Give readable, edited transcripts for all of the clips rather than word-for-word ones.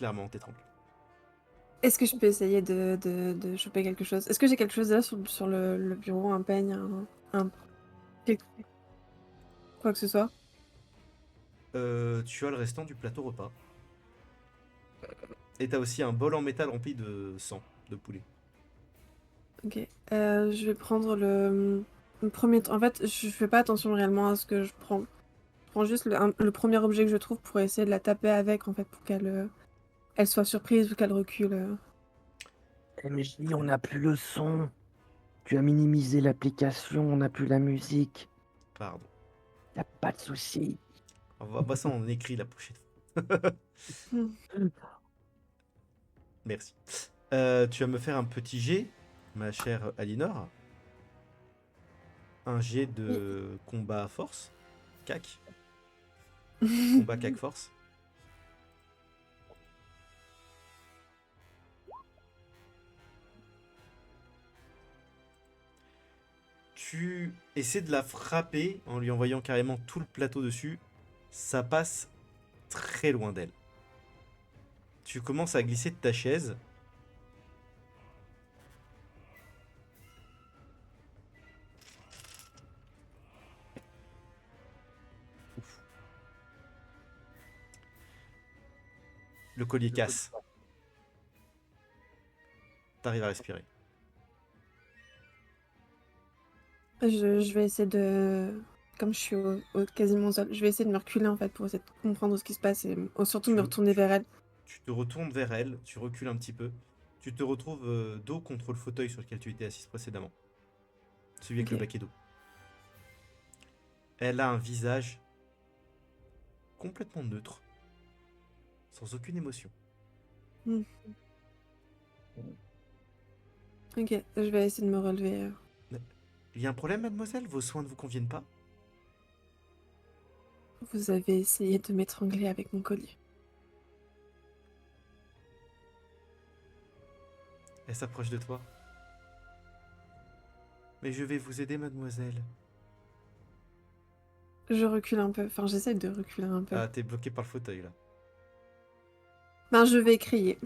clairement, t'étrangle. Est-ce que je peux essayer de choper quelque chose? Est-ce que j'ai quelque chose là sur le bureau, un peigne, quelque- quoi que ce soit? Tu as le restant du plateau repas. Et t'as aussi un bol en métal rempli de sang de poulet. Ok. Je vais prendre le premier. En fait, je fais pas attention réellement à ce que je prends. Je prends juste le premier objet que je trouve pour essayer de la taper avec, en fait, pour qu'elle elle soit surprise ou qu'elle recule. MJ, on n'a plus le son. Tu as minimisé l'application, on n'a plus la musique. Pardon. Y a pas de souci. Bah ça, on écrit la prochaine fois. Hmm. Merci. Tu vas me faire un petit jet, ma chère Alinor. Un jet Oui. de combat force. CAC. Combat CAC force. Tu essaies de la frapper en lui envoyant carrément tout le plateau dessus. Ça passe très loin d'elle. Tu commences à glisser de ta chaise. Ouf. Le collier casse. T'arrives à respirer. Je vais essayer de. Comme je suis quasiment au sol, je vais essayer de me reculer en fait pour essayer de comprendre ce qui se passe et surtout me Tu, retourner vers elle. tu te retournes vers elle, tu recules un petit peu. Tu te retrouves dos contre le fauteuil sur lequel tu étais assise précédemment. Celui avec le Ok. baquet d'eau. Elle a un visage complètement neutre, sans aucune émotion. Hmm. Ok, je vais essayer de me relever. Il y a un problème, mademoiselle? Vos soins ne vous conviennent pas? Vous avez essayé de m'étrangler avec mon collier. Elle s'approche de toi. Mais je vais vous aider, mademoiselle. Je recule un peu, enfin j'essaie de reculer un peu. Ah, t'es bloqué par le fauteuil, là. Ben je vais crier.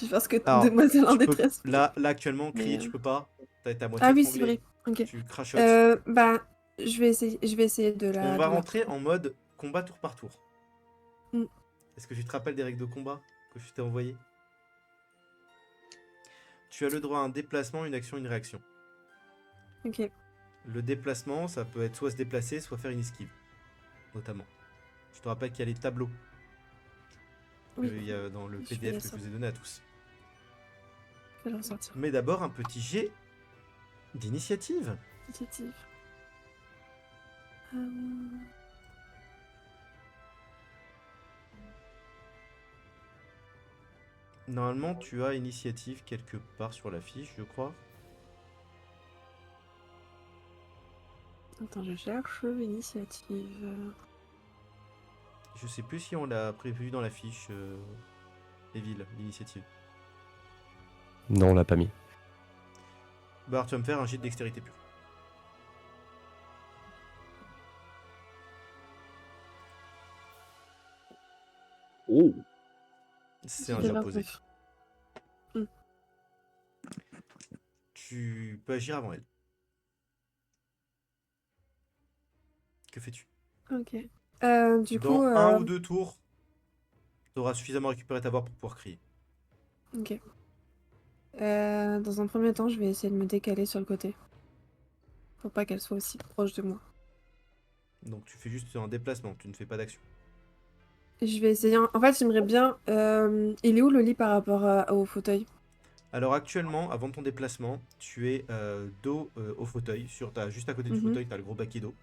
Parce que Alors, demoiselle en tu peux... détresse. Là actuellement, crier, Mais, tu peux pas. T'as été à moitié ah oui, c'est étranglé. vrai. Ok. Tu crachotes. Ben je vais essayer de On va de la rentrer reprendre. en mode combat tour par tour. Hmm. Est-ce que tu te rappelles des règles de combat que je t'ai envoyées? Tu as le droit à un déplacement, une action, une réaction. Ok. Le déplacement, ça peut être soit se déplacer, soit faire une esquive, notamment. Je te rappelle qu'il y a les tableaux Oui. qu'il y a dans le Je vais PDF la que je vous ai sortir. donné à tous. Je vais la ressortir. Mais d'abord, un petit jet d'initiative. Initiative. Normalement, tu as initiative quelque part sur la fiche, je crois. Attends, je cherche initiative. Je sais plus si on l'a prévu dans la fiche Evil, l'initiative. Non, on l'a pas mis. Bah, alors, tu vas me faire un jet de dextérité pure. Oh. C'est un J'ai jet imposé. 29. Hmm. Tu peux agir avant elle. Que fais-tu? Ok. Du coup, Dans un ou deux tours, tu auras suffisamment récupéré ta voix pour pouvoir crier. ok. Dans un premier temps, je vais essayer de me décaler sur le côté. Pour pas qu'elle soit aussi proche de moi. Donc tu fais juste un déplacement, tu ne fais pas d'action. Je vais essayer. En fait, j'aimerais bien. Il est où le lit par rapport au fauteuil? Alors actuellement, avant ton déplacement, tu es dos au fauteuil. Juste à côté du Mhm. fauteuil, tu as le gros baquet d'eau.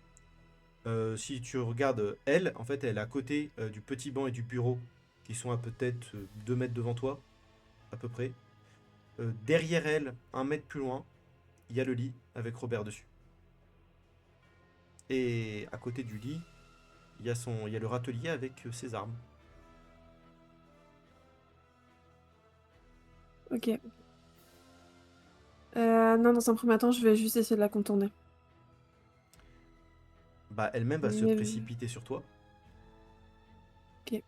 Si tu regardes elle, en fait, elle est à côté du petit banc et du bureau qui sont à peut-être 2 mètres devant toi, à peu près. Derrière elle, 1 mètre plus loin, il y a le lit avec Robert dessus. Et à côté du lit, il y a le râtelier avec ses armes. Ok. Non, dans un premier temps, je vais juste essayer de la contourner. Bah, elle-même va se Mais. précipiter sur toi. Ok.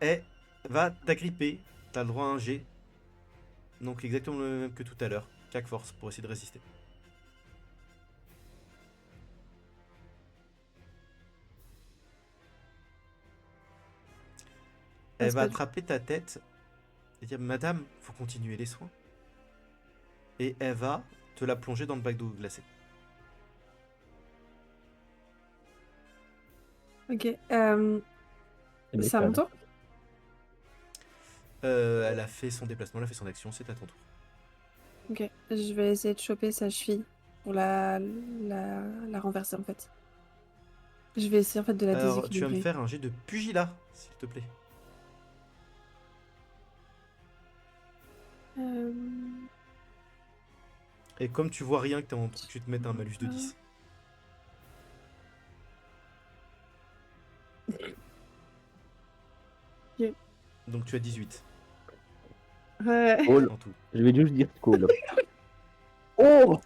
Elle va t'agripper. T'as le droit à un G. Donc exactement le même que tout à l'heure. Claque force pour essayer de résister. Elle c'est va pas du- attraper ta tête et dire Madame, faut continuer les soins. Et elle va te la plonger dans le bac d'eau glacée. Ok. Elle C'est à mon m'étonne. tour? Elle a fait son déplacement, elle a fait son action, c'est à ton tour. Ok. Je vais essayer de choper sa cheville pour la renverser en fait. Je vais essayer en fait de la Alors, tu vas me déséquilibrer. faire un jet de pugilat, s'il te plaît. Euh, Et comme tu vois rien que tu te mettes un malus de 10. Ok. Donc tu as 18 Ouais. Cool. en tout. Je vais juste dire cool. Oh,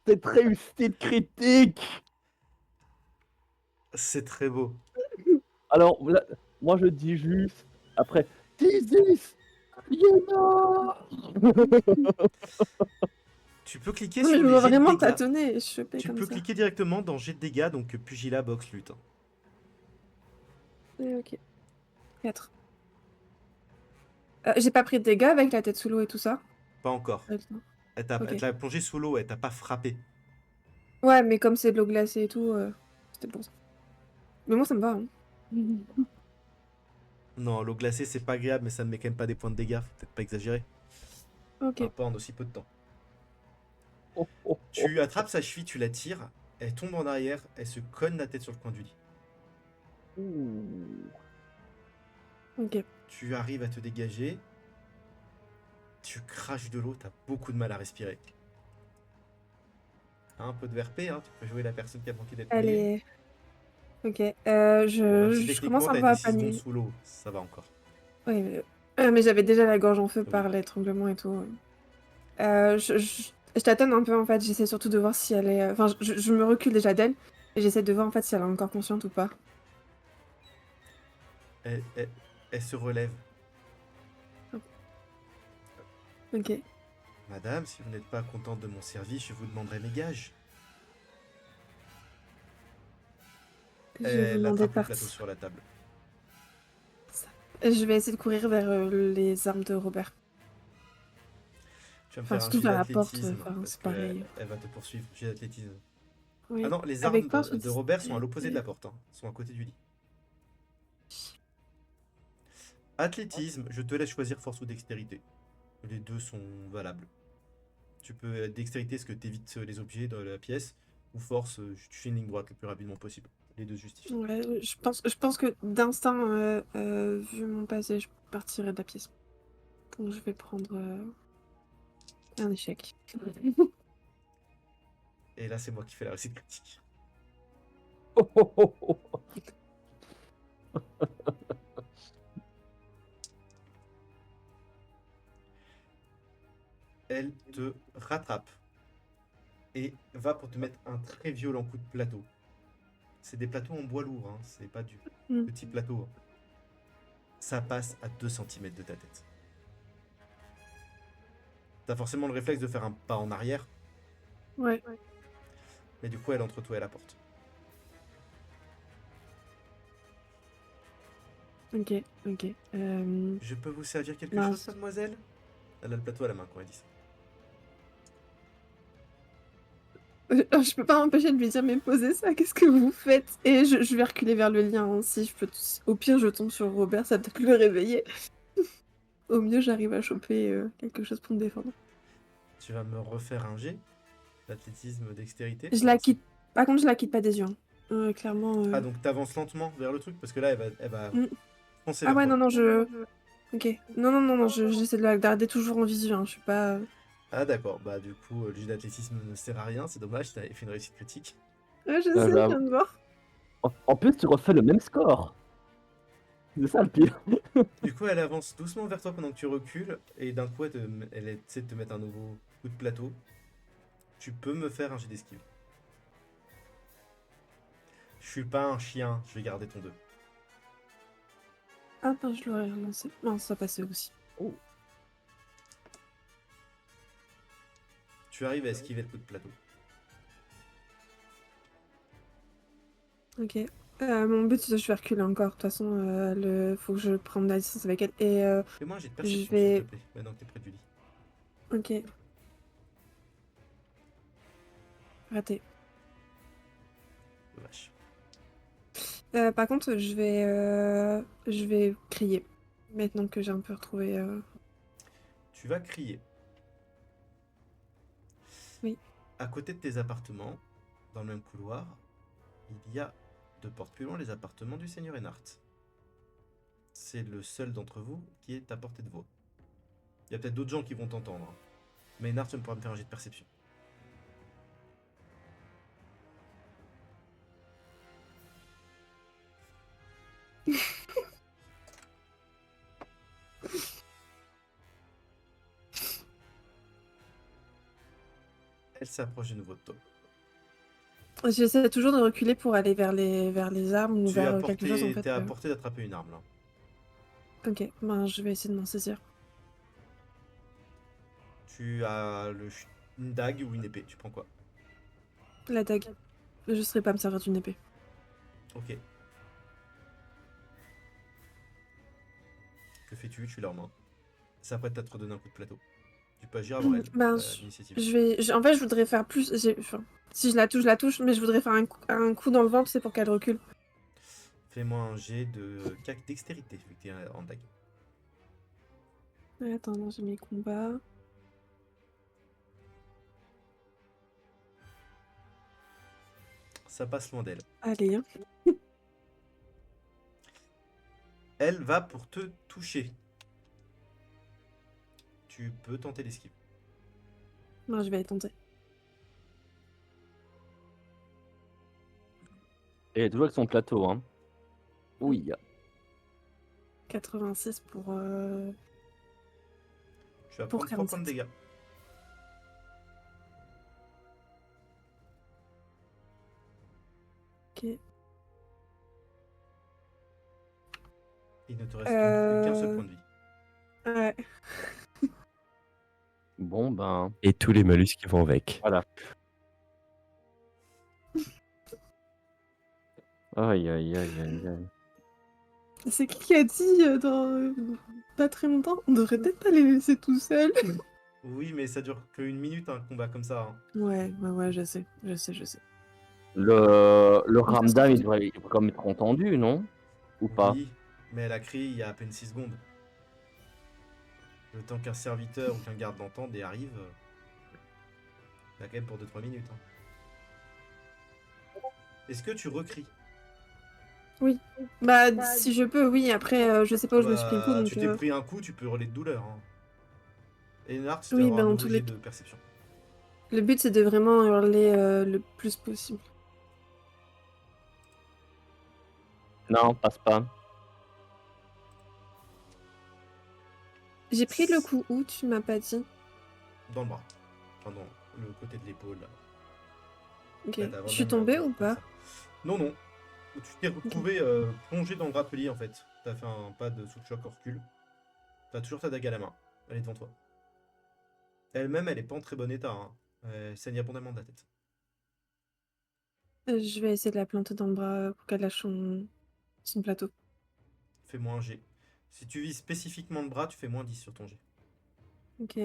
cette réussite critique. C'est très beau. Alors, là, moi je dis juste, après, Tizis, Yéna. Tu peux cliquer Non mais sur je les veux jets de vraiment dégâts. tâtonner et choper Tu comme peux ça. cliquer directement dans jet de dégâts, donc pugilat, boxe, lutte. Ok. 4. J'ai pas pris de dégâts avec la tête sous l'eau et tout ça. Pas encore. Elle Ok. t'a plongé sous l'eau, elle t'a pas frappé. Ouais, mais comme c'est de l'eau glacée et tout, c'était bon ça. Mais moi ça me va. Hein. Non, l'eau glacée c'est pas agréable, mais ça ne met quand même pas des points de dégâts, faut peut-être pas exagérer. Enfin, Ok. pas en aussi peu de temps. Oh, oh, oh. Tu attrapes sa cheville, tu la tires, elle tombe en arrière, elle se cogne la tête sur le coin du lit. Ouh. Ok. Tu arrives à te dégager, tu craches de l'eau, t'as beaucoup de mal à respirer. T'as un peu de VRP, hein, tu peux jouer la personne qui a manqué d'être Elle noyée. est. Ok. Bon, même si Je commence techniquement un t'as peu été à 6 secondes paniquer. sous l'eau, ça va encore. Ouais, mais j'avais déjà la gorge en feu Oui. par l'étranglement et tout. Je tâtonne un peu en fait. J'essaie surtout de voir si elle est. Enfin, je me recule déjà d'elle et j'essaie de voir en fait si elle est encore consciente ou pas. Elle, elle- elle se relève. Ok. Madame, si vous n'êtes pas contente de mon service, je vous demanderai mes gages. Je vais vous Elle demander attrape le par. plateau sur la table. Je vais essayer de courir vers les armes de Robert. Tu vas me Enfin, faire un surtout jet vers la porte. d'athlétisme Enfin, parce c'est qu'elle pareil. elle va te poursuivre. Jet d'athlétisme. Ah Oui. non, les Avec armes force ou de Robert sont à dextérité? l'opposé de la porte, hein. Sont à côté du lit. Athlétisme, je te laisse choisir force ou dextérité. Les deux sont valables. Tu peux dextérité, ce que tu évites les objets dans la pièce, ou force, tu fais une ligne droite le plus rapidement possible. Les deux justifient. Ouais, je pense que d'instinct, vu mon passé, je partirais de la pièce. Donc je vais prendre un échec. Et là, c'est moi qui fais la réussite critique. Oh, oh, oh, oh. Elle te rattrape et va pour te mettre un très violent coup de plateau. C'est des plateaux en bois lourd, hein, c'est pas du Mm. petit plateau. Hein. Ça passe à 2 cm de ta tête. T'as forcément le réflexe de faire un pas en arrière, Ouais. mais du coup, elle est entre toi et la porte. Ok, ok. Je peux vous servir quelque Mince. chose, mademoiselle? Elle a le plateau à la main quand elle dit ça. Je peux pas m'empêcher de lui dire, mais posez ça, qu'est-ce que vous faites? Et je vais reculer vers le lien, hein, si je peux. Au pire, je tombe sur Robert, ça peut peut-être le réveiller. Au mieux, j'arrive à choper quelque chose pour me défendre. Tu vas me refaire un jet d'athlétisme, dextérité. Je pour la voir si- quitte. Par contre, je la quitte pas des yeux. Hein. Clairement. Ah, donc t'avances lentement vers le truc, parce que là, elle va Mm. foncer Ah vers ouais, toi. non, non, Ok. Non, j'essaie de la garder toujours en visu, hein. Je suis pas. Ah, d'accord. Bah, du coup, le jet d'athlétisme ne sert à rien, c'est dommage, t'avais fait une réussite critique. Ouais, je Ah, sais, je j'avoue. viens de voir. En plus, tu refais le même score. C'est ça le pire. Du coup, elle avance doucement vers toi pendant que tu recules, et d'un coup, elle essaie de te mettre un nouveau coup de plateau. Tu peux me faire un jet d'esquive. Je suis pas un chien, je vais garder ton 2. Ah ben je l'aurais relancé. Non, ça passait aussi. Tu arrives à esquiver le coup de plateau. Ok. Mon but, c'est que je vais reculer encore. De toute façon, faut que je prenne la distance avec elle. Et Fais-moi un jet de je perception, s'il te vais. plaît, maintenant que t'es près du lit. Ok. Raté. Vache. Par contre, je vais crier. Maintenant que j'ai un peu retrouvé. Tu vas crier. Oui. À côté de tes appartements, dans le même couloir, il y a 2 portes plus loin les appartements du seigneur Enhart. C'est le seul d'entre vous qui est à portée de voix. Il y a peut-être d'autres gens qui vont t'entendre, hein. Mais Enhart ne pourra me faire un jet de perception. Elle s'approche de nouveau de toi. J'essaie toujours de reculer pour aller vers les armes ou Tu es à vers quelque chose en portée, fait. t'es à portée d'attraper une arme là. Ok, ben je vais essayer de m'en saisir. Tu as une dague ou une épée, tu prends quoi? La dague. Je serai pas me servir d'une épée. Ok. Que fais-tu? Tu leur main. Ça prête à te redonner un coup de plateau. Tu peux agir avant elle. Ben, L'initiative. en fait, je voudrais faire plus. Enfin, si je la touche, mais je voudrais faire un coup dans le ventre, c'est pour qu'elle recule. Fais-moi un jet de dextérité, vu que t'es en dague. Attends, non, j'ai mes combats. Ça passe loin d'elle. Allez, hein. Elle va pour te toucher. Tu peux tenter l'esquive. Non, je vais y tenter. Et toujours avec son plateau, hein. Oui. 86 pour. Tu vas Pour prendre 3 points de 47. dégâts. Ok. Il ne te reste qu'un seul point de vie. Ouais. Bon, ben, Et tous les malus qui vont avec. voilà. Aïe, aïe, aïe, aïe, aïe. C'est qui a dit pas très longtemps? On devrait peut-être pas les laisser tout seuls. Oui, mais ça dure qu'une minute un combat comme ça, hein. Ouais, je sais. Le Ramdam, il devrait quand même être entendu, non? Ou pas? Oui, mais elle a crié il y a à peine 6 secondes. Le temps qu'un serviteur ou qu'un garde l'entende et arrive, il a quand même pour 2-3 minutes, hein. Est-ce que tu recries? Bah, si je peux, oui. Après, je sais pas où je me suis pris le coup, Bah, donc. tu t'es pris un coup, tu peux hurler de douleur, hein. Et Nart, tu Oui, avoir bah, un dans nouveau tous jet les de perception. Le but, c'est de vraiment hurler le plus possible. Non, passe pas. J'ai pris le coup où, tu m'as pas dit? Dans le bras. Enfin, dans le côté de l'épaule, là. Ok. Là, t'as Je suis vraiment tombée comme ou pas? ça. Non, non. Tu t'es retrouvé plongé dans le râtelier, en fait. T'as fait un pas de sous le choc au recul. T'as toujours ta dague à la main. Elle est devant toi. Elle-même, elle est pas en très bon état, hein. Elle saigne abondamment de la tête. Je vais essayer de la planter dans le bras pour qu'elle lâche son plateau. Fais-moi un G. Si tu vises spécifiquement le bras, tu fais moins 10 sur ton G. Ok.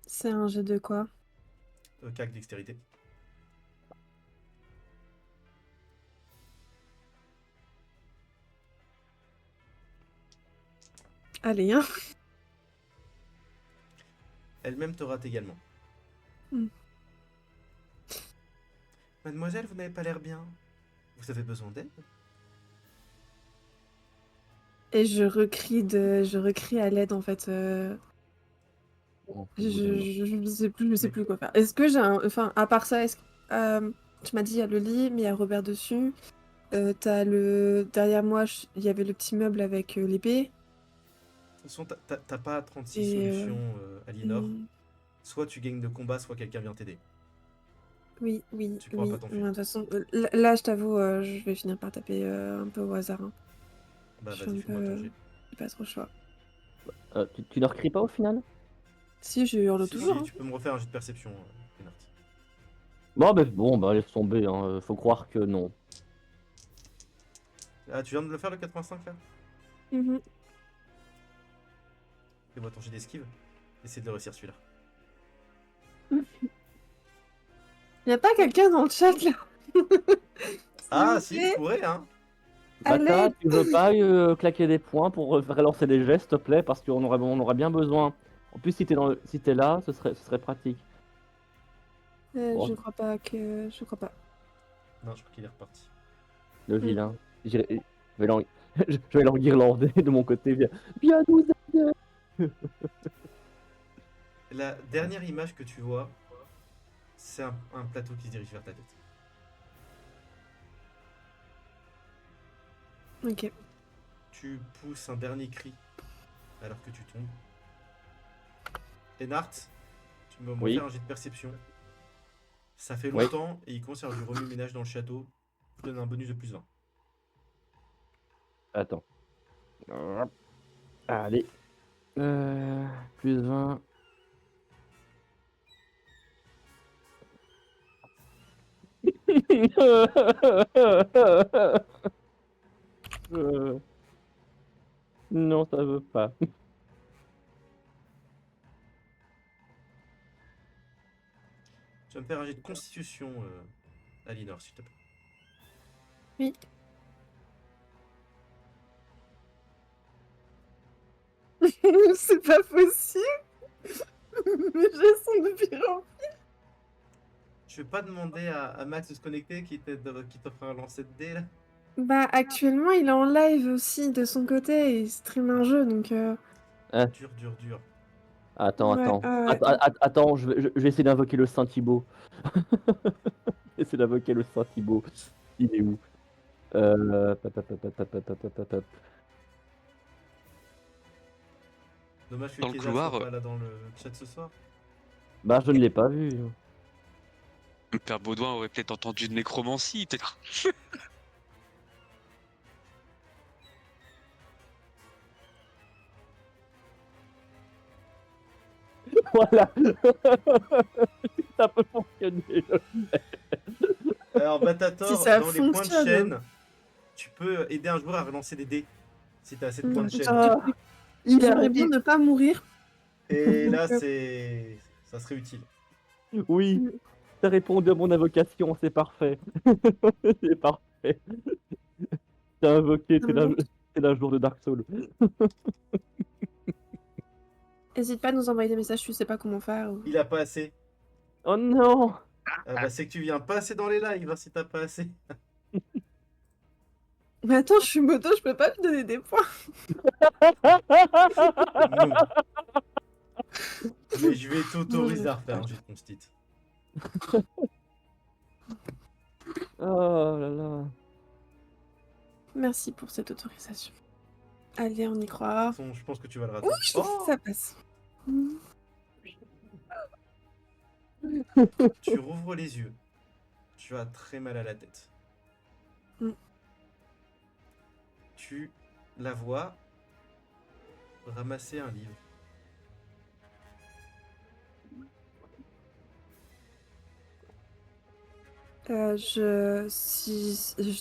C'est un jet de quoi? Cac dextérité. Allez, hein. Elle-même te rate également. Hmm. Mademoiselle, vous n'avez pas l'air bien. Vous avez besoin d'aide? Et je recrie à l'aide en fait. Oh, Je sais plus quoi faire. Est-ce que enfin, à part ça, tu m'as dit il y a le lit, mais il y a Robert dessus. Derrière moi, il y avait le petit meuble avec l'épée. De toute façon, t'as pas 36 Et solutions, Aliénor. hmm, Soit tu gagnes de combat, soit quelqu'un vient t'aider. Oui, oui, Tu pourras oui. pas Ouais, t'enfuir. de toute façon, là, je t'avoue, je vais finir par taper un peu au hasard, hein. Bah Je suis vas-y, un fais-moi ton peu... jet. J'ai pas trop le choix. Tu ne recris pas au final? Si, je hurle Si, toujours, si, hein. tu peux me refaire un jet de perception, Kennard. Bon, laisse tomber, hein. Faut croire que non. Ah, tu viens de le faire le 85 là? Mhm. Fais-moi ton jet d'esquive. Essaye de le réussir celui-là. Y a pas quelqu'un dans le chat, là? S'il Ah vous si, je plaît, pourrais, hein. à Bata, l'aide. tu veux pas claquer des points pour relancer des gestes, s'il te plaît? Parce on aurait bien besoin. En plus, si t'es là, ce serait pratique. Bon, Je crois pas que... Je crois pas. Non, je crois qu'il est reparti. le Mm. vilain. Je vais l'en- je vais l'enguirlander de mon côté. Viens nous aider. La dernière image que tu vois, c'est un plateau qui se dirige vers ta tête. Ok. Tu pousses un dernier cri alors que tu tombes. Ennard, tu me Oui. faire un jet de perception. Ça fait Oui. longtemps et il commence à y avoir du remue-ménage dans le château. Je te donne un bonus de plus 20. Attends. Allez. Plus 20. Non, ça veut pas. Tu vas me faire un jet de constitution, Alinor, s'il te plaît. Oui. C'est pas possible. Mes jets sont de pire en pire. Je vais pas demander à Max de se connecter qui t'offre un lancer de dés là. Bah, actuellement, il est en live aussi de son côté et il stream un jeu, donc... Dur, dur, dur. Attends, Ouais, ouais. attends, je vais essayer d'invoquer le Saint Thibaut. Essayer d'invoquer le Saint Thibaut. Il est où? Pop. Dommage que Dans le Kézar soit couloir, pas là dans le chat ce soir. Bah, je ne l'ai pas vu. le père Baudouin aurait peut-être entendu de nécromancie, peut-être. Voilà. Ça peut fonctionner. Alors Batator, Si ça dans les points de fonctionne. chaîne, tu peux aider un joueur à relancer des dés. Si t'as assez de points de chaîne. Ah, J'aimerais bien ne pas mourir. Et là, Donc, ça serait utile. Oui, t'as répondu à mon invocation, c'est parfait. C'est parfait. T'as invoqué, c'est la jour de Dark Souls. N'hésite pas à nous envoyer des messages, tu sais pas comment faire. Il a pas assez. Oh non! Ah bah c'est que tu viens pas assez dans les lives hein, si t'as pas assez. Mais attends, je suis moto, je peux pas lui donner des points. Non. Mais je vais t'autoriser à refaire un jet de constit. Oh là là. Merci pour cette autorisation. Allez, on y croit. Je pense que tu vas le rater. Oui, Oh, ça passe. tu rouvres les yeux. Tu as très mal à la tête. Mm. Tu la vois ramasser un livre.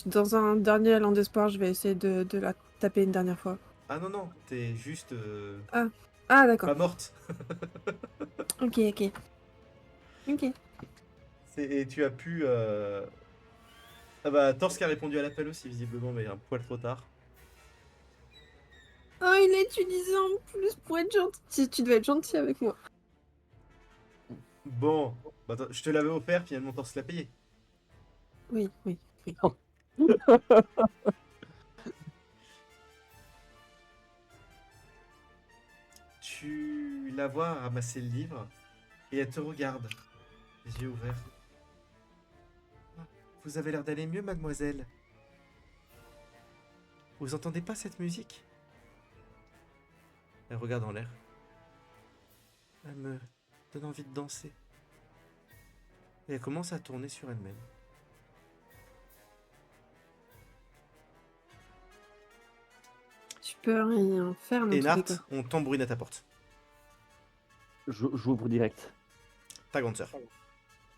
Dans un dernier élan d'espoir, je vais essayer de la taper une dernière fois. Ah non, non, t'es juste Ah, d'accord. pas morte. Ok. Et tu as pu... Ah bah, Torsk a répondu à l'appel aussi, visiblement, mais un poil trop tard. Oh, il est utilisé en plus pour être gentil. Tu dois être gentil avec moi. Bon, bah, attends, je te l'avais offert, finalement Torsk l'a payé. Oui. Tu la vois ramasser le livre et elle te regarde, les yeux ouverts. Ah, vous avez l'air d'aller mieux, mademoiselle. Vous entendez pas cette musique? Elle regarde en l'air. Elle me donne envie de danser. Et elle commence à tourner sur elle-même. Tu peux rien faire dans Et tous les Nart, cas. on tambourine à ta porte. J'ouvre direct. Ta grande sœur.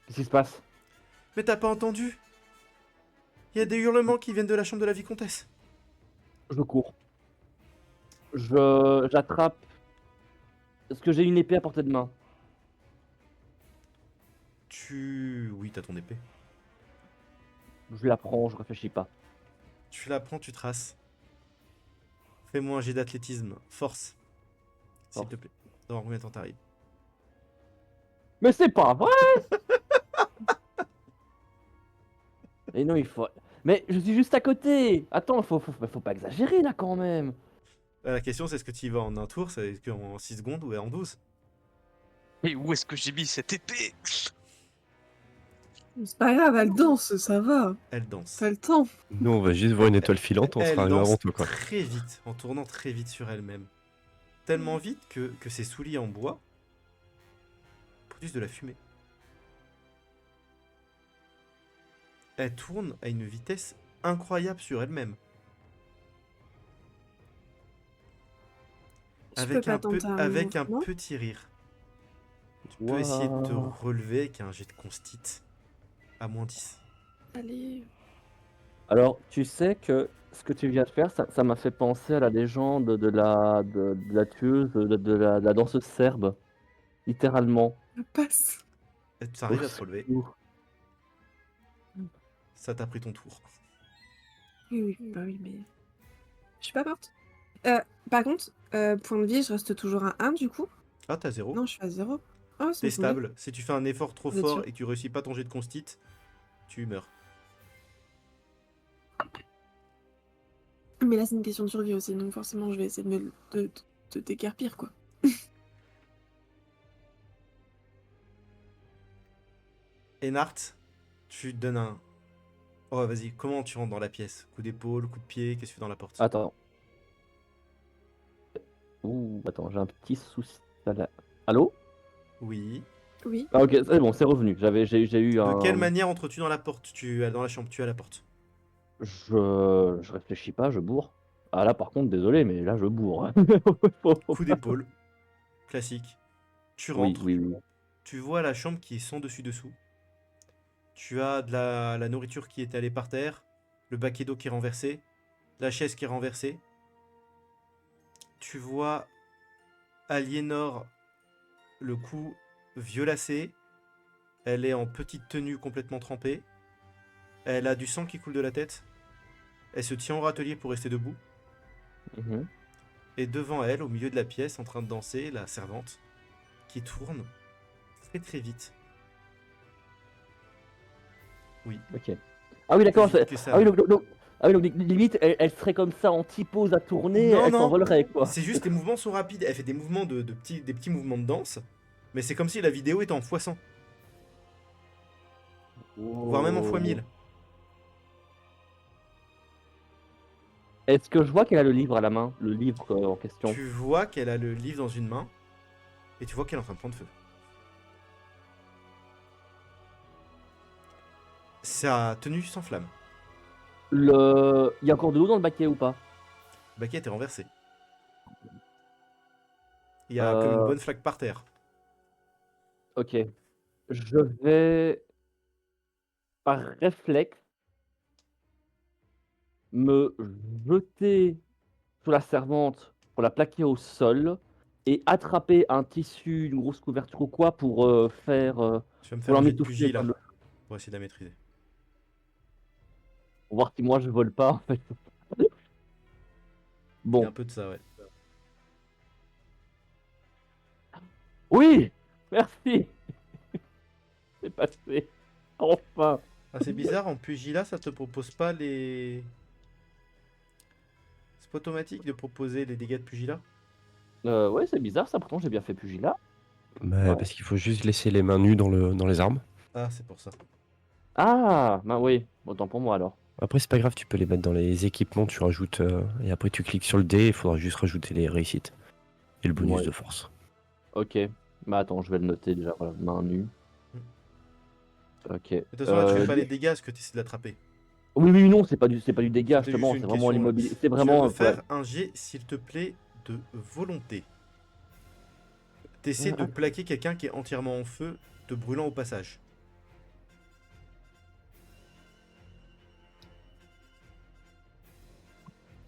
Qu'est-ce qui se passe? Mais t'as pas entendu? Il y a des hurlements qui viennent de la chambre de la vicomtesse. Je cours. J'attrape. Est-ce que j'ai une épée à portée de main? Oui, t'as ton épée. Je la prends, je réfléchis pas. Tu la prends, tu traces. Fais-moi un jet d'athlétisme. Force. S'il Force. te plaît. Dans combien de temps t'arrives? Mais c'est pas vrai! Et non, il faut. Mais je suis juste à côté! Attends, faut pas exagérer là quand même! La question, c'est est-ce que tu y vas en un tour? C'est est-ce qu'en 6 secondes ou en 12? Et où est-ce que j'ai mis cette épée? C'est pas grave, elle danse, ça va. Elle danse. T'as le temps. Nous, on va juste voir une étoile filante, on Elle sera arrivé avant danse toi, quoi. très vite, en tournant très vite sur elle-même. Tellement vite que ses souliers en bois produisent de la fumée. Elle tourne à une vitesse incroyable sur elle-même. Je peux pas tenter un Avec un mouvement. petit rire. Tu peux essayer de te Waouh. relever avec un jet de constit à -10. Allez. Alors, tu sais que ce que tu viens de faire, ça m'a fait penser à la légende de la tueuse, de la danseuse serbe. Littéralement. Je passe. Et tu arrives à te relever. Ouh. Ça t'a pris ton tour. Oui, bah oui, mais. Je suis pas morte. Par contre, point de vie, je reste toujours à 1 du coup. Ah, t'as 0. Non, je suis à 0. Oh, T'es c'est tombé. stable. Si tu fais un effort trop Vous êtes fort sûr et que tu réussis pas ton jet de constit, tu meurs. Mais là, c'est une question de survie aussi, donc forcément, je vais essayer de déguerpir, quoi. Et Nart, tu te donnes un. Oh, vas-y, comment tu rentres dans la pièce? Coup d'épaule, coup de pied, qu'est-ce que tu fais dans la porte? Attends. Ouh, attends, j'ai un petit souci. Allô? Oui. Oui. Ah, ok, c'est bon, c'est revenu. J'ai eu un. De quelle manière entres-tu dans la porte? Tu es dans la chambre, tu es à la porte. Je réfléchis pas, je bourre. Ah là, par contre, désolé, mais là, je bourre. Coup d'épaule. Classique. Tu Oui, rentres. oui, oui. Tu vois la chambre qui est sans dessus-dessous. Tu as de la nourriture qui est étalée par terre. Le baquet d'eau qui est renversé. La chaise qui est renversée. Tu vois Aliénor, le cou violacé. Elle est en petite tenue complètement trempée. Elle a du sang qui coule de la tête. Elle se tient au râtelier pour rester debout. Mhm. Et devant elle, au milieu de la pièce, en train de danser, la servante qui tourne très très vite. Oui. Ok. Ah oui, d'accord. Plus vite que ça. Ah oui, ah oui, donc limite, elle serait comme ça en typose à tourner, Non, elle non. s'envolerait, quoi. C'est juste les mouvements sont rapides. Elle fait des mouvements des petits mouvements de danse. Mais c'est comme si la vidéo était en x100. Voire même en x1000. Est-ce que je vois qu'elle a le livre à la main? Le livre en question. Tu vois qu'elle a le livre dans une main. Et tu vois qu'elle est en train de prendre feu. Sa tenue s'enflamme. Il y a encore de l'eau dans le baquet ou pas? Le baquet est renversé. Il y a comme une bonne flaque par terre. Ok. Je vais, par réflexe, me jeter sur la servante pour la plaquer au sol et attraper un tissu, une grosse couverture ou quoi pour faire. Tu vas me Pour faire un jet de l'emmitoufler pugilat comme pour essayer de la maîtriser. Pour voir si moi je vole pas en fait. Il y a Bon. un peu de ça, ouais. Oui! Merci! C'est passé. Enfin! Ah, c'est bizarre, en pugilat, ça te propose pas les. C'est pas automatique de proposer les dégâts de pugilat? Ouais, c'est bizarre ça, pourtant j'ai bien fait pugilat. Bah, parce qu'il faut juste laisser les mains nues dans les armes. Ah, c'est pour ça. Ah! Bah oui, autant pour moi alors. Après, c'est pas grave, tu peux les mettre dans les équipements, tu rajoutes. Et après, tu cliques sur le dé, il faudra juste rajouter les réussites. Et le bonus Ouais. de force. Ok. Bah attends, je vais le noter déjà, voilà, main nue. Ok. De toute façon, là, tu fais pas lui- les dégâts parce que tu essaies de l'attraper. Oui, non, c'est pas du dégât, C'était justement, juste c'est une vraiment question. l'immobilité. C'est Tu vas me vraiment pour la- faire un jet, s'il te plaît, de volonté. T'essaies de Ah, plaquer quelqu'un qui est entièrement en feu, te brûlant au passage.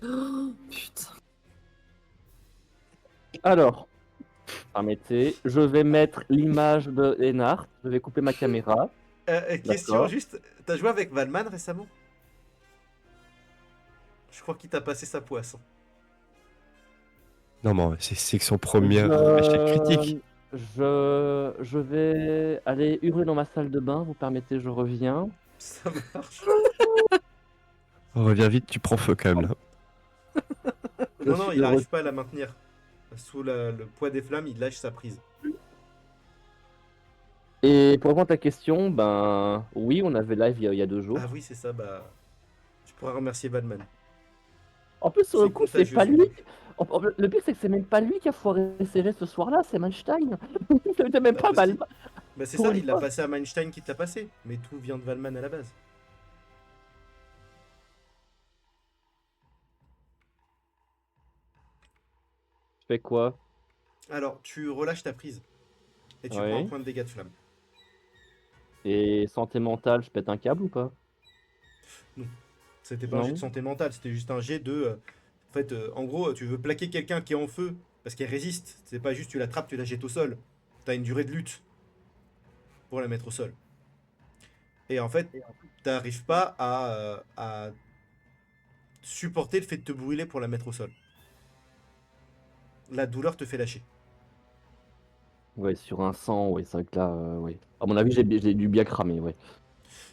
Oh, putain. Alors, permettez, je vais mettre l'image de Lennart, je vais couper ma caméra. Question D'accord. juste, t'as joué avec Valman récemment? Je crois qu'il t'a passé sa poisse. Non, mais c'est que son premier échec critique. Je vais aller hurler dans ma salle de bain, vous permettez, je reviens. Ça marche. Reviens vite, tu prends feu quand même là. Je Non, non, suis il de arrive pas à la maintenir. Sous le poids des flammes, il lâche sa prise. Et pour répondre à ta question, ben oui, on avait live il y a 2 jours. Ah oui, c'est ça, bah. Tu pourras remercier Valman. En plus, sur le C'est coup, c'est contagieux pas son lui. truc. Le pire, c'est que c'est même pas lui qui a foiré ses gestes ce soir-là, c'est Manstein. C'était même Bah, pas parce mal. qu'il- bah, c'est Pour ça, une il l'a fois. passé à Mainstein qui t'a passé. Mais tout vient de Valman à la base. Je fais quoi? Alors, tu relâches ta prise. Et tu prends un Oui. point de dégâts de flamme. Et santé mentale, je pète un câble ou pas? Non. C'était pas un jet de Non? santé mentale, c'était juste un jet de. En fait, en gros, tu veux plaquer quelqu'un qui est en feu parce qu'elle résiste. C'est pas juste tu l'attrapes, tu la jettes au sol. T'as une durée de lutte pour la mettre au sol. Et en fait, t'arrives pas à supporter le fait de te brûler pour la mettre au sol. La douleur te fait lâcher. Ouais, sur un sang, ouais, c'est vrai que là, ouais. À mon avis, j'ai dû bien cramer, ouais.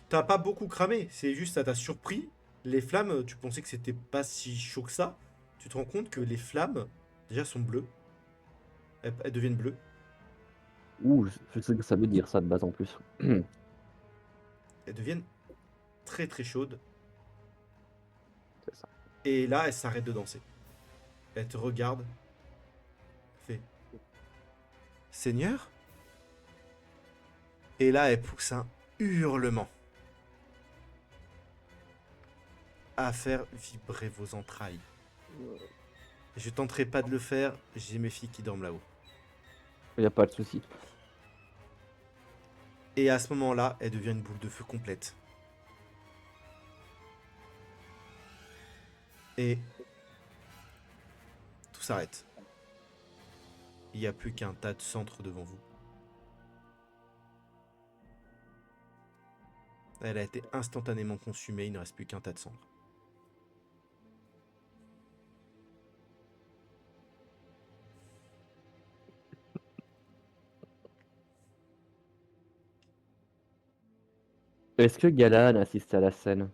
T'as pas beaucoup cramé, c'est juste ça t'a surpris. Les flammes, tu pensais que c'était pas si chaud que ça. Tu te rends compte que les flammes, déjà, sont bleues. Elles deviennent bleues. Ouh, je sais ce que ça veut dire, ça, de base, en plus. Elles deviennent très très chaudes. C'est ça. Et là, elles s'arrêtent de danser. Elle te regarde. Fait. Seigneur? Et là, elle pousse un hurlement. À faire vibrer vos entrailles. Je tenterai pas de le faire, j'ai mes filles qui dorment là-haut. Y a pas de souci. Et à ce moment-là, elle devient une boule de feu complète. Et tout s'arrête. Il n'y a plus qu'un tas de centres devant vous. Elle a été instantanément consumée, il ne reste plus qu'un tas de cendres. Est-ce que Galan assiste à la scène?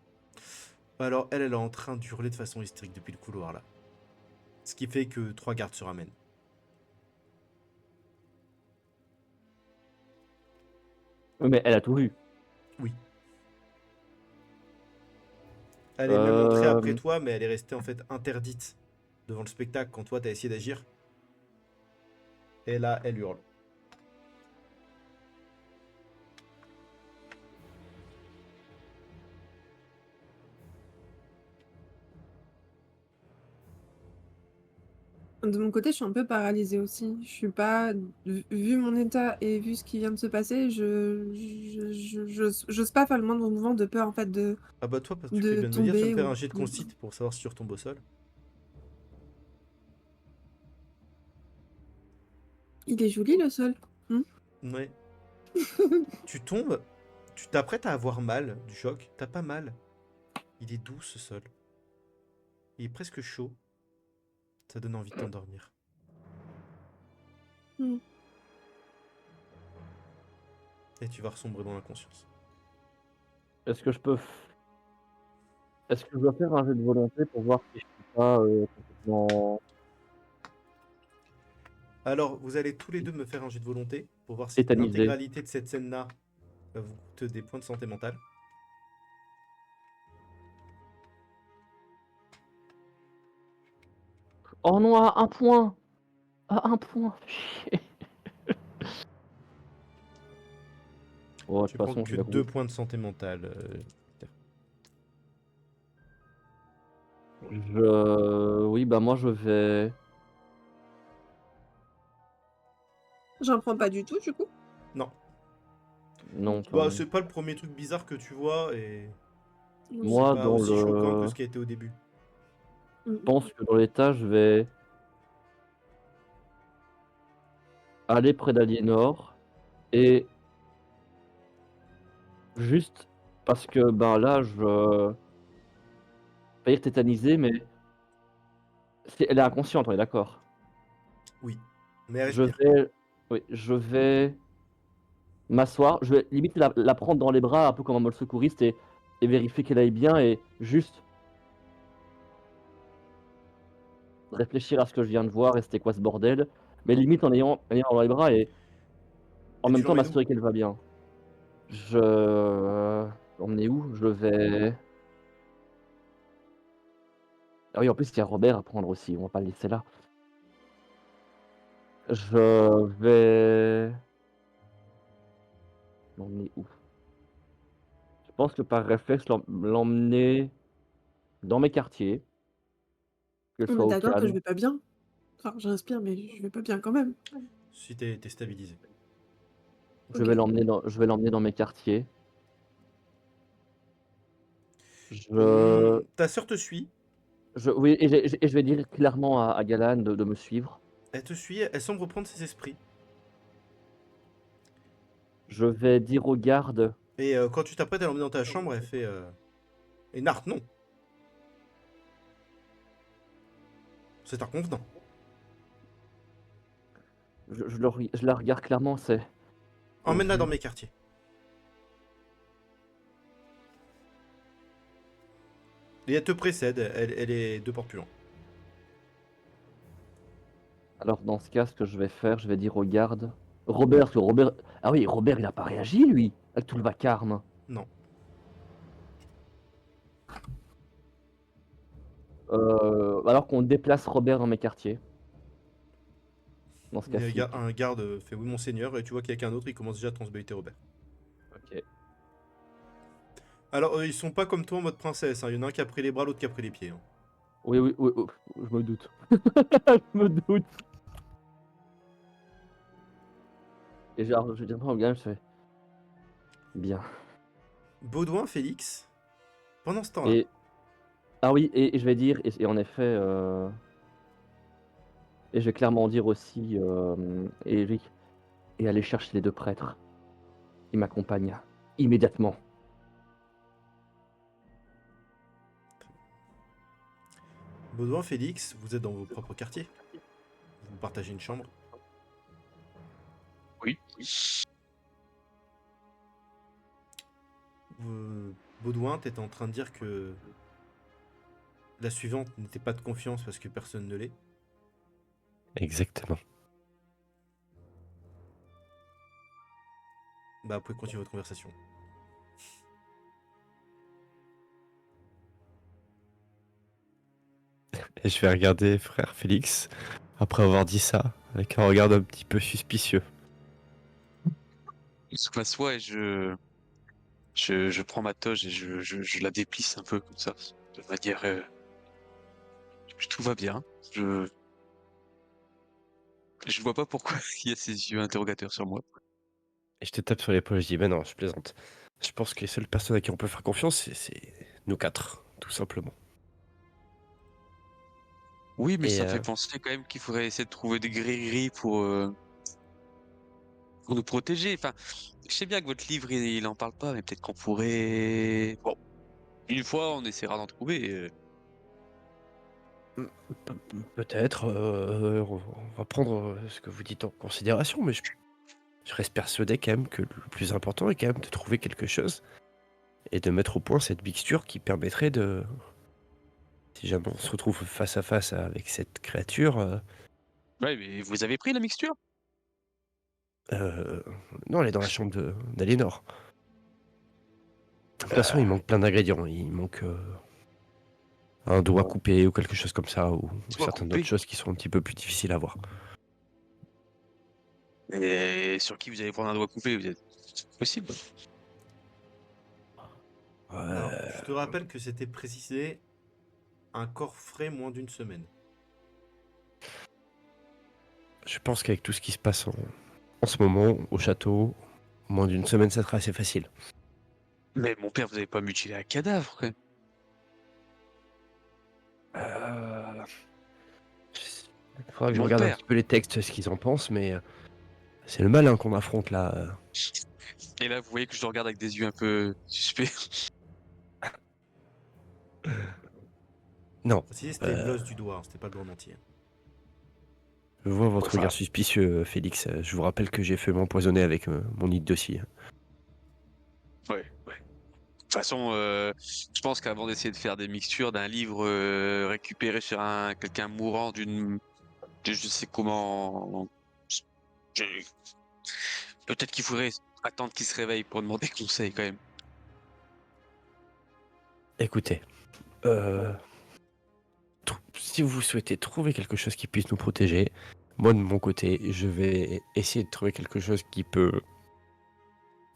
Alors elle est en train d'hurler de façon hystérique depuis le couloir là. Ce qui fait que 3 gardes se ramènent. Oui, mais elle a tout vu. Oui. Elle est même entrée après Euh, toi, mais elle est restée en fait interdite devant le spectacle quand toi t'as essayé d'agir. Et là, elle hurle. De mon côté, je suis un peu paralysée aussi. Je suis pas, vu mon état et vu ce qui vient de se passer, j'ose pas faire le moindre mouvement de peur en fait Ah bah toi, parce que tu fais de bien de me dire, tu vas me tomber faire ou. un jet de concite pour savoir si tu retombes au sol. Il est joli le sol. Ouais. Tu tombes, tu t'apprêtes à avoir mal du choc, t'as pas mal. Il est doux ce sol. Il est presque chaud. Ça donne envie de t'endormir. Hmm. Et tu vas ressombrer dans l'inconscience. Est-ce que je peux... Est-ce que je dois faire un jeu de volonté pour voir si je suis pas complètement Alors, vous allez tous les deux me faire un jet de volonté pour voir si tétanisé? l'intégralité de cette scène-là vous coûte des points de santé mentale. Oh non, à 1 point! À 1 point! Chier. Ouais, de Tu toute prends façon, que je vais 2 points de santé mentale. Oui, bah moi je vais. J'en prends pas du tout, du coup. Non. Non, Bah, enfin, c'est pas le premier truc bizarre que tu vois et Oui. c'est moi pas dans aussi choquant que le. ce qui a été au début. Mm, Je pense que dans l'état, je vais aller près d'Aliénor et juste parce que ben là, je pas dire tétanisé, mais elle est inconsciente, on est d'accord. Oui. Mais elle Je respire. vais, oui, je vais m'asseoir, je vais limite la prendre dans les bras, un peu comme un mode secouriste et vérifier qu'elle aille bien et juste réfléchir à ce que je viens de voir et c'était quoi ce bordel, mais limite en ayant dans les bras et en Et tu même temps l'emmènes où? m'assurer qu'elle va bien. Je emmener où? Je vais. Ah oui, en plus, il y a Robert à prendre aussi, on va pas le laisser là. Je vais l'emmener où? Je pense que par réflexe, l'emmener dans mes quartiers, qu'elle On soit est au d'accord que je calme. vais pas bien. Enfin, j'inspire, mais je vais pas bien quand même. Si t'es stabilisé. Ok. Je vais l'emmener dans mes quartiers. Je, Ta sœur te suit. oui, et je vais dire clairement à Galan de me suivre. Elle te suit. Elle semble reprendre ses esprits. Je vais dire aux gardes. Et quand tu t'apprêtes à l'emmener dans ta chambre, elle fait Et Nart, non. C'est inconvenant. Je la regarde clairement, c'est. Emmène-la dans mes quartiers. Et elle te précède. Elle est 2 portes plus loin. Alors dans ce cas, ce que je vais faire, je vais dire aux gardes. Robert, parce que Robert. Ah oui, Robert, il a pas réagi, lui, avec tout le vacarme. Non. Alors qu'on déplace Robert dans mes quartiers. Dans ce Et cas-ci. un garde fait oui, monseigneur. Et tu vois qu'il y a qu'un autre, il commence déjà à transbeuter Robert. Ok. Alors, ils sont pas comme toi en mode princesse. Il y en a un qui a pris les bras, l'autre qui a pris les pieds. Hein. Oui, oui, oui, oui, je me doute. Je me doute. Et genre, je dis pas au gars, je fais. Bien. Baudouin, Félix, pendant ce temps-là, Et. Ah oui, et je vais dire, et en effet. Et je vais clairement dire aussi, Eric, et aller chercher les deux prêtres. Ils m'accompagnent. Immédiatement. Baudouin, Félix, vous êtes dans vos propres quartiers. Vous partagez une chambre. Oui. Baudouin, t'étais en train de dire que la suivante n'était pas de confiance parce que personne ne l'est. Exactement. Bah, vous pouvez continuer votre conversation. Et je vais regarder frère Félix, après avoir dit ça, avec un regard un petit peu suspicieux. Je m'assois et je prends ma toge et je la déplisse un peu comme ça, de manière. Tout va bien. Je vois pas pourquoi il y a ces yeux interrogateurs sur moi. Et je te tape sur l'épaule, je dis, ben non, je plaisante. Je pense que les seules personnes à qui on peut faire confiance, c'est nous quatre, tout simplement. Oui, mais Et ça fait penser quand même qu'il faudrait essayer de trouver des gris-gris pour nous protéger. Enfin, je sais bien que votre livre, il en parle pas, mais peut-être qu'on pourrait. Bon, une fois, on essaiera d'en trouver. peut-être, on va prendre ce que vous dites en considération, mais je reste persuadé quand même que le plus important est quand même de trouver quelque chose et de mettre au point cette mixture qui permettrait de, si jamais on se retrouve face à face avec cette créature, Ouais, mais vous avez pris la mixture? euh, non, elle est dans la chambre d'Aliénor. De toute façon, il manque plein d'ingrédients. Il manque un doigt coupé ou quelque chose comme ça, ou Soit certaines autres coupé. choses qui sont un petit peu plus difficiles à voir. Et sur qui vous allez prendre un doigt coupé? Vous êtes C'est possible. Alors, Ouais, je te rappelle que c'était précisé un corps frais moins d'une semaine. je pense qu'avec tout ce qui se passe en ce moment au château, moins d'une semaine, ça sera assez facile. Mais mon père, vous avez pas mutilé un cadavre, quand même. Euh, Il faudra que je Mon regarde un père. petit peu les textes, ce qu'ils en pensent, mais c'est le malin qu'on affronte là. Et là, vous voyez que je le regarde avec des yeux un peu suspects. Non, Si c'était l'os du doigt, hein, c'était pas le doigt en entier. je vois votre Enfin, regard suspicieux, Félix. Je vous rappelle que j'ai fait m'empoisonner avec mon nid de dossier. ouais. De toute façon, je pense qu'avant d'essayer de faire des mixtures d'un livre récupéré sur quelqu'un mourant de je sais comment, je- peut-être qu'il faudrait attendre qu'il se réveille pour demander conseil quand même. Écoutez, si vous souhaitez trouver quelque chose qui puisse nous protéger, moi de mon côté, je vais essayer de trouver quelque chose qui peut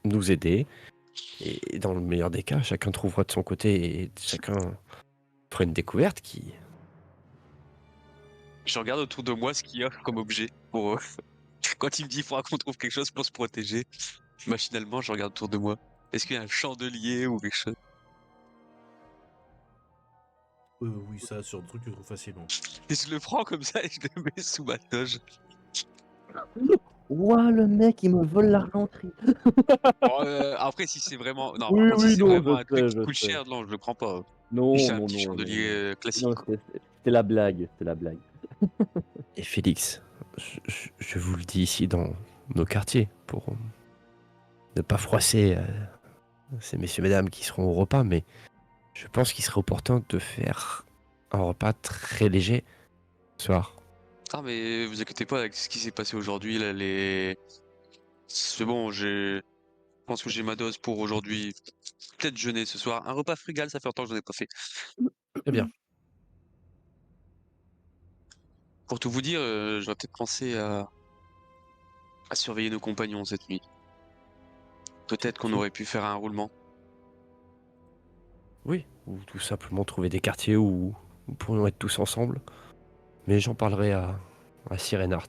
nous aider. Et dans le meilleur des cas, chacun trouvera de son côté et chacun fera une découverte qui... Je regarde autour de moi ce qu'il y a comme objet pour quand il me dit il faudra qu'on trouve quelque chose pour se protéger. Machinalement, je regarde autour de moi. Est-ce qu'il y a un chandelier ou quelque chose? Oui, ça, sur le truc, je trouve facilement. Et je le prends comme ça et je le mets sous ma toge. Ouah, le mec, il me vole l'argenterie. Bon, après, si c'est vraiment, non, par Oui, contre, si oui, c'est non, vraiment je un truc sais, qui je coûte sais. cher, non, je le prends pas. Si Non, c'est un non, petit non, non, chandelier non. classique, Non, quoi. c'était la blague, c'était la blague. Et Félix, je vous le dis ici dans nos quartiers, pour ne pas froisser ces messieurs mesdames qui seront au repas, mais je pense qu'il serait opportun de faire un repas très léger ce soir. Ah, mais vous inquiétez pas avec ce qui s'est passé aujourd'hui, là, c'est bon, je pense que j'ai ma dose pour aujourd'hui. Peut-être jeûner ce soir. Un repas frugal, ça fait longtemps que j'en ai pas fait. Très bien. Pour tout vous dire, j'aurais peut-être pensé à surveiller nos compagnons cette nuit. Peut-être qu'on aurait pu faire un roulement. Oui, ou tout simplement trouver des quartiers où nous pourrions être tous ensemble. Mais j'en parlerai à Sirenart.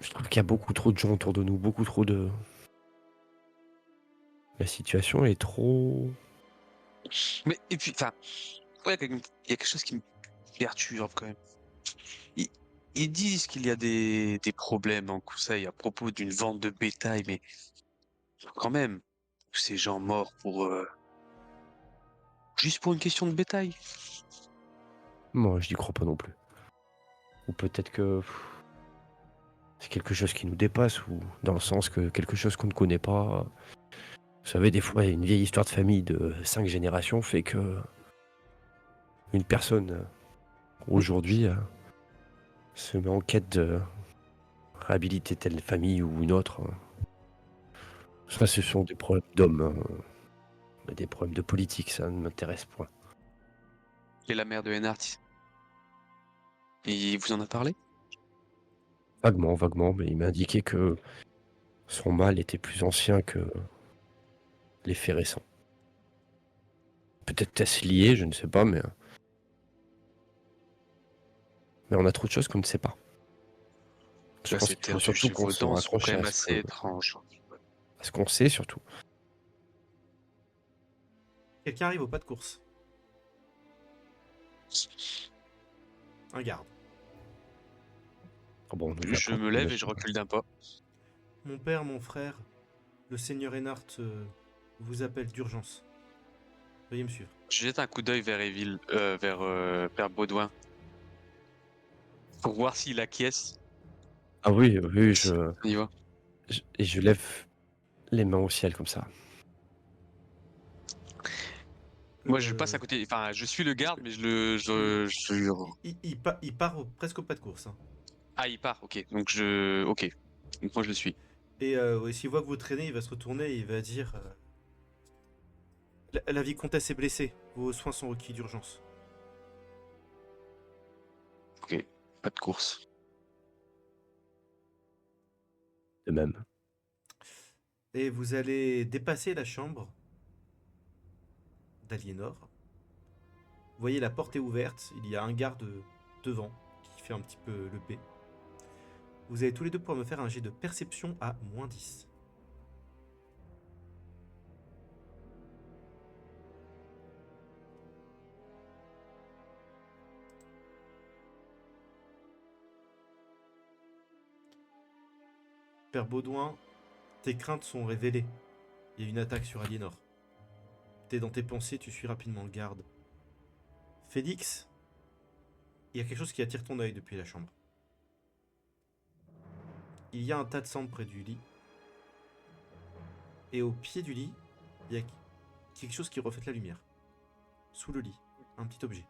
Je trouve qu'il y a beaucoup trop de gens autour de nous, beaucoup trop de... La situation est trop... Mais, et puis, enfin, ouais, il y a quelque chose qui me perturbe quand même. Ils, ils disent qu'il y a des problèmes en Conseil à propos d'une vente de bétail, mais quand même, tous ces gens morts pour juste pour une question de bétail. Moi, je n'y crois pas non plus. Ou peut-être que c'est quelque chose qui nous dépasse, ou dans le sens que quelque chose qu'on ne connaît pas. Vous savez, des fois, une vieille histoire de famille de 5 générations fait que une personne, aujourd'hui, se met en quête de réhabiliter telle famille ou une autre. Ça, ce sont des problèmes d'hommes, des problèmes de politique, ça ne m'intéresse point. Et la mère de Enart, il vous en a parlé? Vaguement, vaguement, mais il m'a indiqué que son mal était plus ancien que les faits récents. Peut-être est-ce lié, je ne sais pas, mais on a trop de choses qu'on ne sait pas. Je Là, pense c'est qu'il faut perdu. surtout qu'on Vos se dents sont quand raccroche même assez étranges. à ce qu'on sait surtout. Quelqu'un arrive au pas de course. Un garde. Oh bon, on ouvre la Je porte, me lève et je j'imagine. recule d'un pas. Mon père, mon frère, le seigneur Enart vous appelle d'urgence. Veuillez me suivre. Je jette un coup d'œil vers Evil, vers Père Baudouin, pour voir s'il acquiesce. Ah oui, oui, On y va. et je lève les mains au ciel comme ça. Moi, je passe à côté. Enfin, je suis le garde, mais Il part presque au pas de course. Hein. Ah, il part. Ok. Ok. Donc moi, je le suis. Et ouais, s'il voit que vous traînez, il va se retourner et il va dire la vicomtesse est blessée. Vos soins sont requis d'urgence. Ok. Pas de course. De même. Et vous allez dépasser la chambre d'Aliénor. Vous voyez, la porte est ouverte. Il y a un garde devant qui fait un petit peu le P. Vous allez tous les deux pouvoir me faire un jet de perception à -10. Père Baudouin, tes craintes sont révélées. Il y a une attaque sur Aliénor. T'es dans tes pensées, tu suis rapidement le garde. Félix, il y a quelque chose qui attire ton œil depuis la chambre. Il y a un tas de cendres près du lit. Et au pied du lit, il y a quelque chose qui reflète la lumière. Sous le lit, un petit objet.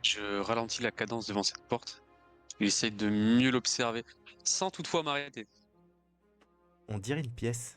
Je ralentis la cadence devant cette porte. J'essaie de mieux l'observer, sans toutefois m'arrêter. On dirait une pièce.